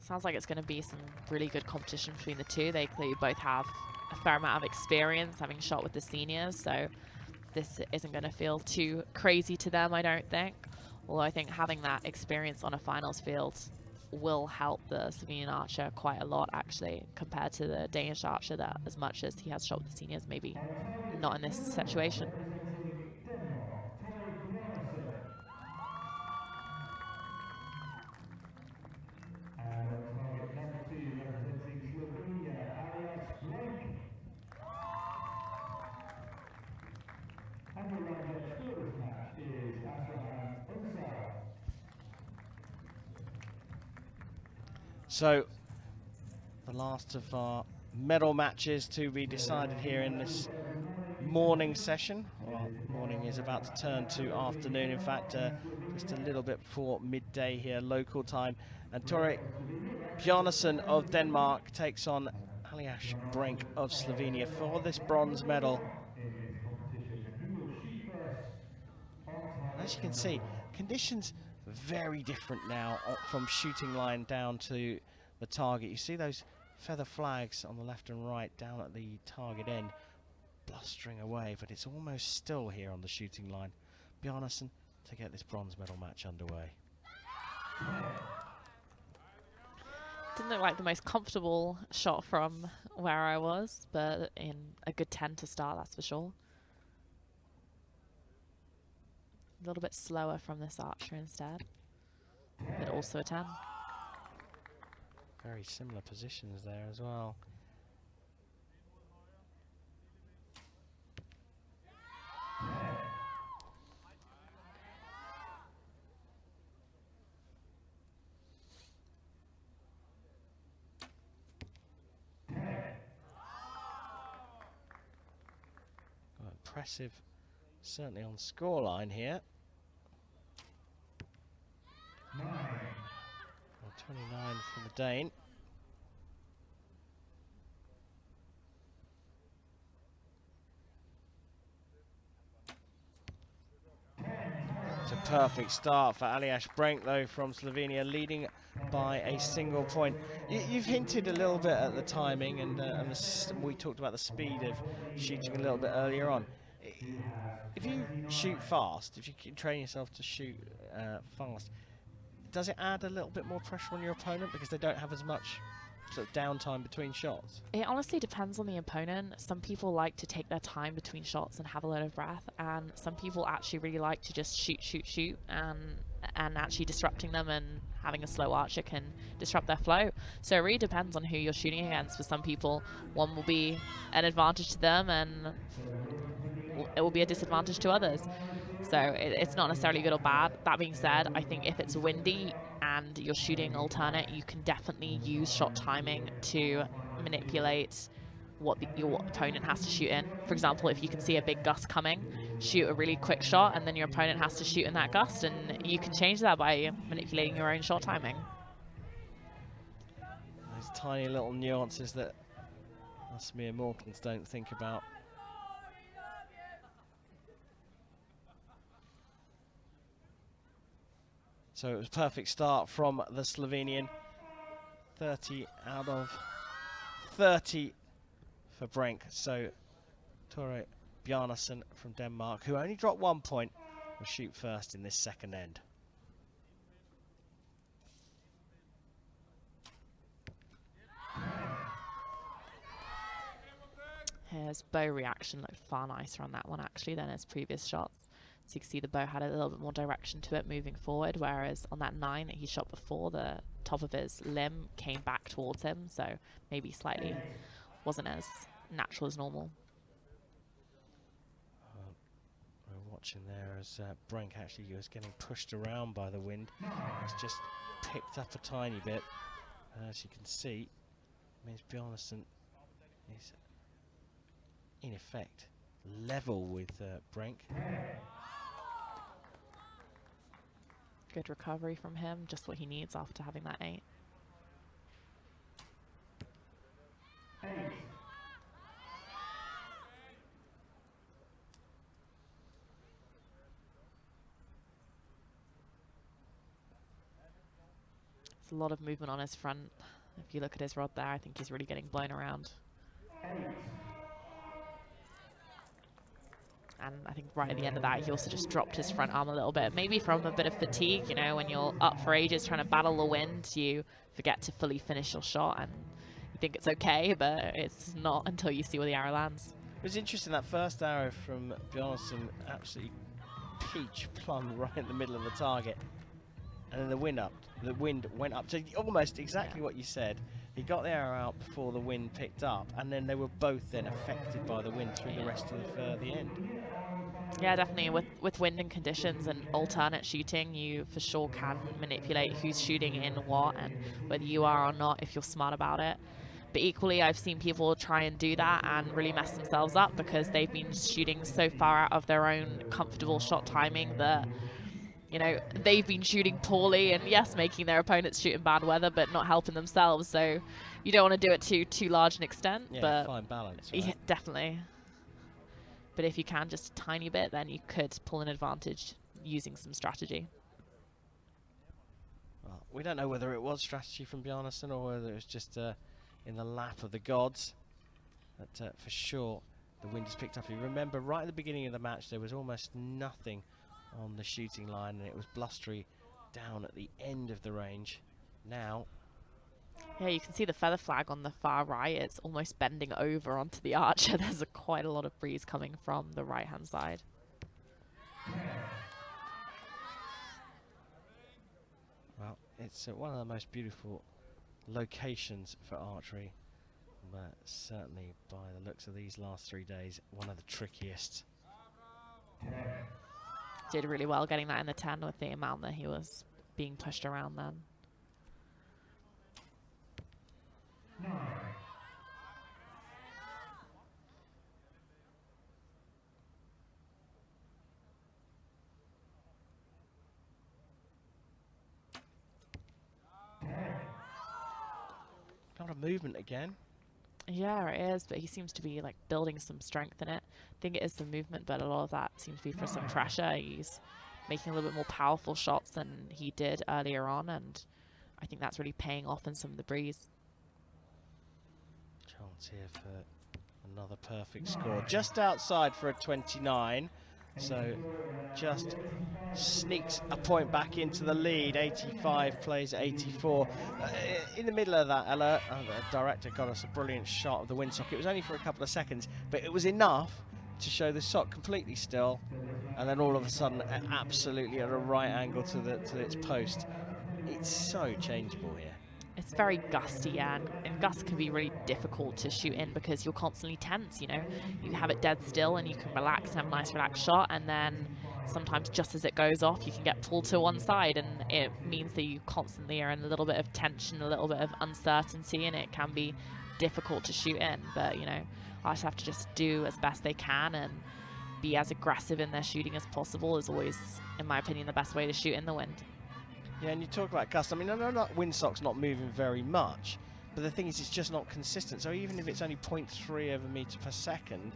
Sounds like it's going to be some really good competition between the two. They clearly both have a fair amount of experience having shot with the seniors, so this isn't going to feel too crazy to them, I don't think. Although I think having that experience on a finals field will help the Slovenian archer quite a lot, actually, compared to the Danish archer, that as much as he has shot with the seniors, maybe not in this situation. And on target number 2, representing Slovenia, Aljaz Brenk. And your line judge for this match is Aljaz. So, the last of our medal matches to be decided here in this morning session. Well, morning is about to turn to afternoon, in fact, just a little bit before midday here, local time. And Tore Bjarnarson of Denmark takes on Aljaz Brenk of Slovenia for this bronze medal. As you can see, conditions very different now from shooting line down to the target. You see those feather flags on the left and right down at the target end blustering away, but it's almost still here on the shooting line. Bjarnarson to get this bronze medal match underway. Didn't look like the most comfortable shot from where I was, but in a good 10 to start, that's for sure. A little bit slower from this archer instead, but also a 10. Very similar positions there as well. Impressive, certainly on scoreline here. 29 for the Dane. It's a perfect start for Aljaz Brenk, though, from Slovenia, leading by a single point. You've hinted a little bit at the timing, and we talked about the speed of shooting a little bit earlier on. If you shoot fast, if you train yourself to shoot fast, does it add a little bit more pressure on your opponent because they don't have as much sort of downtime between shots? It honestly depends on the opponent. Some people like to take their time between shots and have a lot of breath, and some people actually really like to just shoot, and actually disrupting them, and having a slow archer can disrupt their flow. So it really depends on who you're shooting against. For some people, one will be an advantage to them, and it will be a disadvantage to others. So it's not necessarily good or bad. That being said, I think if it's windy and you're shooting alternate, you can definitely use shot timing to manipulate what your opponent has to shoot in. For example, if you can see a big gust coming, shoot a really quick shot, and then your opponent has to shoot in that gust, and you can change that by manipulating your own shot timing. Those tiny little nuances that us mere mortals don't think about. So it was a perfect start from the Slovenian. 30 out of 30 for Brenk. So Tore Bjarnarson from Denmark, who only dropped 1 point, will shoot first in this second end. His bow reaction looked far nicer on that one actually than his previous shots. So you can see the bow had a little bit more direction to it moving forward, whereas on that 9 that he shot before, the top of his limb came back towards him, so maybe slightly wasn't as natural as normal. We're watching there as Brenk actually was getting pushed around by the wind. It's just picked up a tiny bit. As you can see, it means Bjarnarson is in effect level with Brenk. Good recovery from him, just what he needs after having that 8. It's a lot of movement on his front. If you look at his rod there, I think he's really getting blown around. And I think right at the end of that, he also just dropped his front arm a little bit. Maybe from a bit of fatigue, you know, when you're up for ages trying to battle the wind, you forget to fully finish your shot and you think it's okay, but it's not until you see where the arrow lands. It was interesting, that first arrow from Bjarnarson absolutely peach plumb right in the middle of the target. And then the wind went up to almost exactly what you said. He got the arrow out before the wind picked up, and then they were both then affected by the wind through the rest of the end. Yeah, definitely. With wind and conditions and alternate shooting, you for sure can manipulate who's shooting in what and whether you are or not if you're smart about it. But equally, I've seen people try and do that and really mess themselves up because they've been shooting so far out of their own comfortable shot timing that, you know, they've been shooting poorly and yes, making their opponents shoot in bad weather, but not helping themselves. So you don't want to do it to too large an extent. Yeah, but fine balance. Right? Yeah, definitely. But if you can just a tiny bit, then you could pull an advantage using some strategy. Well, we don't know whether it was strategy from Bjarnarson or whether it was just in the lap of the gods. But for sure, the wind has picked up. You remember, right at the beginning of the match, there was almost nothing on the shooting line, and it was blustery down at the end of the range. Now, yeah, you can see the feather flag on the far right. It's almost bending over onto the archer. There's quite a lot of breeze coming from the right-hand side. Well, it's one of the most beautiful locations for archery, but certainly by the looks of these last 3 days, one of the trickiest. Did really well getting that in the 10 with the amount that he was being pushed around then. A lot of movement again. Yeah, it is, but he seems to be like building some strength in it. I think it is some movement, but a lot of that seems to be for some pressure. He's making a little bit more powerful shots than he did earlier on, and I think that's really paying off in some of the breeze. Chance here for another perfect score. Just outside for a 29. So just sneaks a point back into the lead. 85 plays 84. In the middle of that, Ella, the director got us a brilliant shot of the windsock. It was only for a couple of seconds, but it was enough to show the sock completely still, and then all of a sudden, absolutely at a right angle to its post. It's so changeable here. It's very gusty, and gusts can be really difficult to shoot in because you're constantly tense, you know. You have it dead still and you can relax and have a nice relaxed shot, and then sometimes just as it goes off, you can get pulled to one side, and it means that you constantly are in a little bit of tension, a little bit of uncertainty, and it can be difficult to shoot in. But, you know, I just have to just do as best they can and be as aggressive in their shooting as possible is always, in my opinion, the best way to shoot in the wind. Yeah, and you talk about gust. I mean, I know that windsock's not moving very much, but the thing is, it's just not consistent. So even if it's only 0.3 of a meter per second,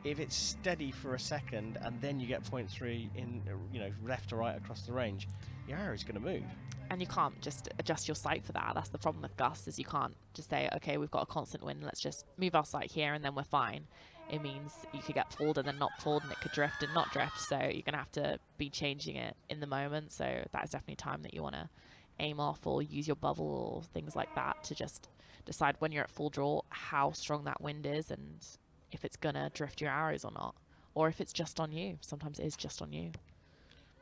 if it's steady for a second and then you get 0.3 in, you know, left or right across the range, your arrow is going to move. And you can't just adjust your sight for that. That's the problem with gusts, is you can't just say, okay, we've got a constant wind, let's just move our sight here and then we're fine. It means you could get pulled and then not pulled, and it could drift and not drift. So you're going to have to be changing it in the moment. So that is definitely time that you want to aim off or use your bubble or things like that to just decide when you're at full draw how strong that wind is and if it's going to drift your arrows or not, or if it's just on you. Sometimes it is just on you.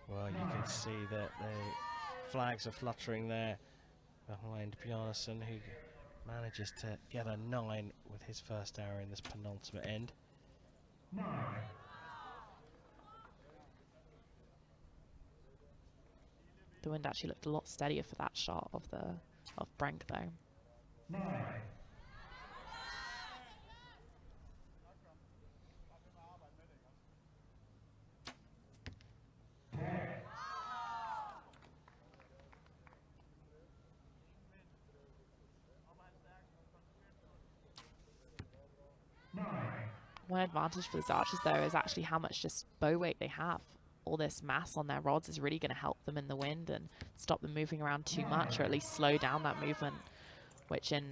Well, you can see that the flags are fluttering there behind Bjarnarson, who manages to get a 9 with his first arrow in this penultimate end. 9. The wind actually looked a lot steadier for that shot of Brenk though. 9. One advantage for these archers though is actually how much just bow weight they have. all this mass on their rods is really going to help them in the wind and stop them moving around too much, or at least slow down that movement, which in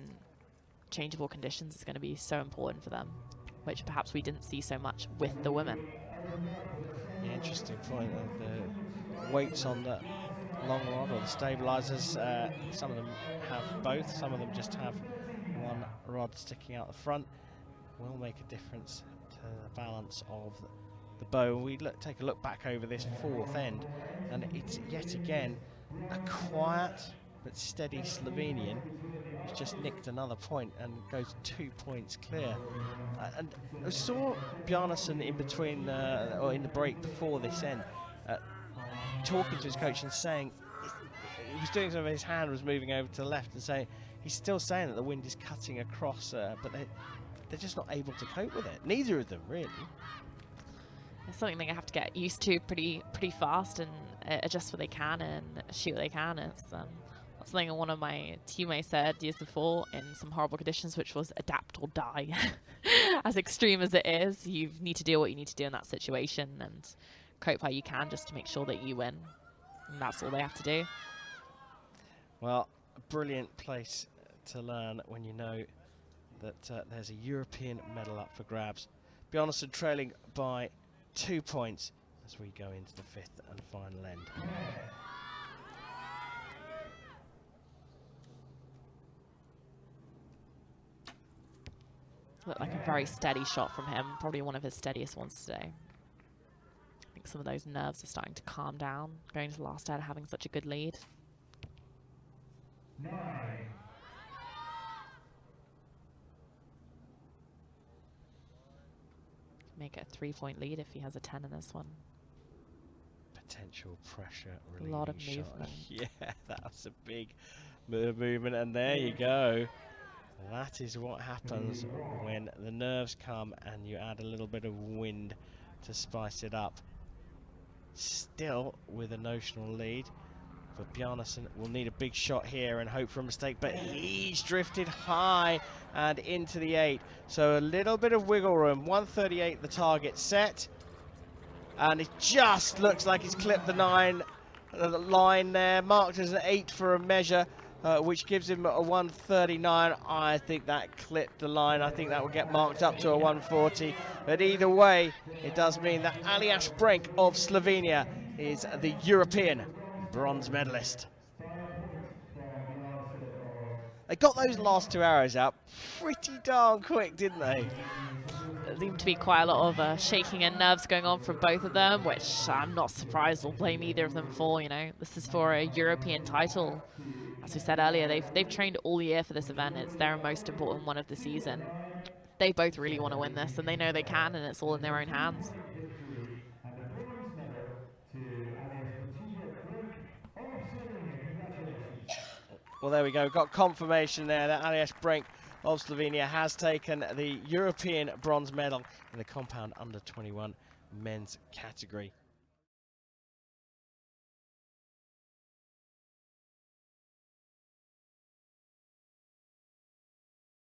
changeable conditions is going to be so important for them, which perhaps we didn't see so much with the women. Yeah, interesting point. The weights on the long rod or the stabilizers, some of them have both, some of them just have one rod sticking out the front, will make a difference to the balance of the bow. We take a look back over this fourth end, and it's yet again a quiet but steady Slovenian who's just nicked another point and goes 2 points clear. And I saw Bjarnarson in between, or in the break before this end, talking to his coach and saying, he was doing something, his hand was moving over to the left, and saying, he's still saying that the wind is cutting across, but they're just not able to cope with it. Neither of them, really. It's something they have to get used to pretty fast and adjust what they can and shoot what they can. It's something one of my teammates said years before in some horrible conditions, which was adapt or die. As extreme as it is, you need to do what you need to do in that situation and cope how you can just to make sure that you win. And that's all they have to do. Well, a brilliant place to learn when you know that there's a European medal up for grabs. Bjarnarson trailing by 2 points as we go into the fifth and final end. Looked like a very steady shot from him, probably one of his steadiest ones today. I think some of those nerves are starting to calm down, going to the last end, having such a good lead. 9. Make it a 3-point lead if he has a 10 in this one. Potential pressure A relieving lot of shot. movement. Yeah, that was a big movement, and there you go. That is what happens when the nerves come and you add a little bit of wind to spice it up. Still with a notional lead, but Bjarnarson will need a big shot here and hope for a mistake, but he's drifted high and into the 8, so a little bit of wiggle room. 138 the target set, and it just looks like he's clipped the 9 line there, marked as an 8 for a measure, which gives him a 139. I think that clipped the line. I think that will get marked up to a 140. But either way, it does mean that Aljaz Brenk of Slovenia is the European bronze medalist. They got those last 2 arrows out pretty darn quick, didn't they? There seemed to be quite a lot of shaking and nerves going on from both of them, which I'm not surprised or blame either of them for. You know, this is for a European title. As we said earlier, they've trained all year for this event. It's their most important one of the season. They both really want to win this, and they know they can, and it's all in their own hands. Well, there we go. Got confirmation there that Aljaz Brenk of Slovenia has taken the European bronze medal in the compound under 21 men's category.